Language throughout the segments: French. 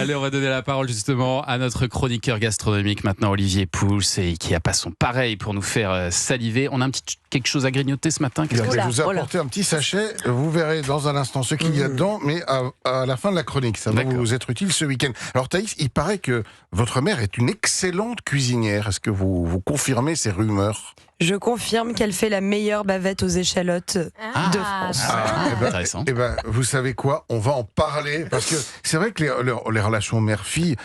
Allez, on va donner la parole justement à notre chroniqueur gastronomique maintenant, Olivier Pouls, et qui a pas son pareil pour nous faire saliver. On a quelque chose à grignoter ce matin. Je vous ai apporté un petit sachet. Vous verrez dans un instant ce qu'il y a dedans, mais à la fin de la chronique. Ça va vous être utile ce week-end. Alors Thaïs, il paraît que votre mère est une excellente cuisinière. Est-ce que vous confirmez ces rumeurs ? Je confirme qu'elle fait la meilleure bavette aux échalotes de France. Intéressant. Vous savez quoi ? On va en parler, parce que c'est vrai que les relations mère-fille,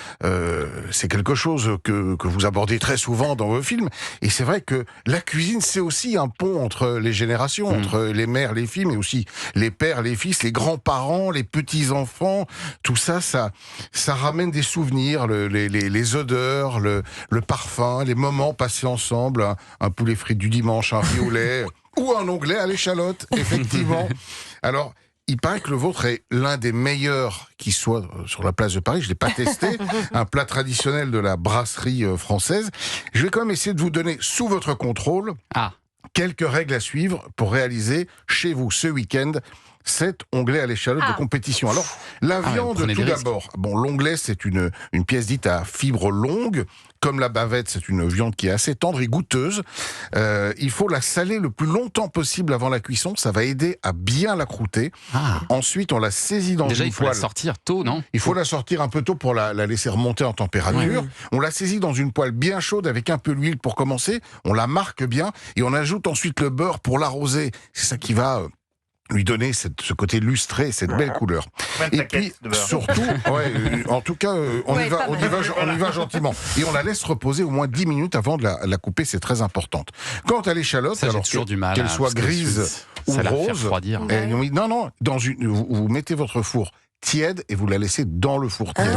c'est quelque chose que vous abordez très souvent dans vos films, et c'est vrai que la cuisine, c'est aussi un pont entre les générations, entre les mères, les filles, mais aussi les pères, les fils, les grands-parents, les petits-enfants. Tout ça, ça ramène des souvenirs, les odeurs, le parfum, les moments passés ensemble, un poulet frites du dimanche, un riz au lait ou un onglet à l'échalote, effectivement. Alors, il paraît que le vôtre est l'un des meilleurs qui soit sur la place de Paris. Je ne l'ai pas testé. Un plat traditionnel de la brasserie française. Je vais quand même essayer de vous donner, sous votre contrôle, quelques règles à suivre pour réaliser chez vous ce week-end cet onglet à l'échalote de compétition. Alors, la viande, tout d'abord. Bon, l'onglet, c'est une pièce dite à fibres longues. Comme la bavette, c'est une viande qui est assez tendre et goûteuse. Il faut la saler le plus longtemps possible avant la cuisson. Ça va aider à bien la croûter. Ensuite, on la saisit dans une poêle. Déjà, il faut la sortir tôt, non ? Il faut la sortir un peu tôt pour la laisser remonter en température. On la saisit dans une poêle bien chaude avec un peu d'huile pour commencer. On la marque bien et on ajoute ensuite le beurre pour l'arroser. C'est ça qui va lui donner ce côté lustré, cette belle couleur. Et puis, surtout, en tout cas, on y va gentiment. Et on la laisse reposer au moins 10 minutes avant de la couper, c'est très important. Quant à l'échalote, alors qu'elle soit grise ou rose, vous mettez votre four tiède et vous la laissez dans le four tiède.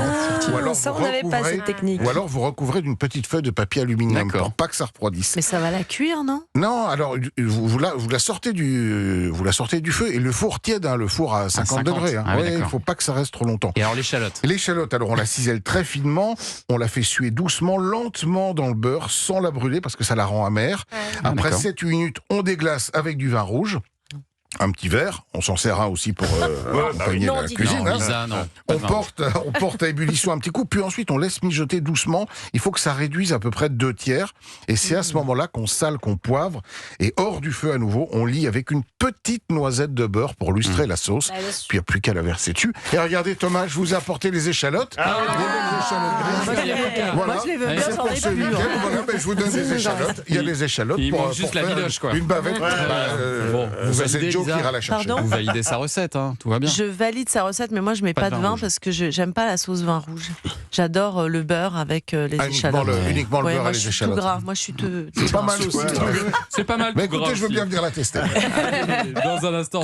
Ou alors on n'avait pas cette technique. Ou alors vous recouvrez d'une petite feuille de papier aluminium pour pas que ça refroidisse. Mais ça va la cuire, non ? Non, alors vous la sortez du feu et le four tiède, le four à 50 degrés. Il ne faut pas que ça reste trop longtemps. Et alors l'échalote ? L'échalote, alors on la cisèle très finement, on la fait suer doucement, lentement dans le beurre, sans la brûler parce que ça la rend amère. Après 7-8 minutes, on déglace avec du vin rouge. Un petit verre, on s'en sert un aussi pour accompagner la cuisine. On porte à ébullition un petit coup, puis ensuite on laisse mijoter doucement. Il faut que ça réduise à peu près de 2/3. Et c'est à ce moment-là qu'on sale, qu'on poivre. Et hors du feu à nouveau, on lie avec une petite noisette de beurre pour lustrer la sauce. Puis il n'y a plus qu'à la verser dessus. Et regardez Thomas, je vous ai apporté les échalotes. Moi je les veux bien, j'en ai plus. Je vous donne des échalotes. Il y a des échalotes pour juste la vidoche, quoi. Une bavette. Vous avez Joe qui ira la chercher. Pardon ? Vous validez sa recette, tout va bien. Je valide sa recette, mais moi je mets pas de vin parce que j'aime pas la sauce vin rouge. J'adore le beurre avec les échalotes. Uniquement le beurre et les échalotes. Tout gras. Moi je suis tout. C'est pas mal aussi. C'est pas mal. Mais écoutez, je veux bien venir la tester. Dans un instant.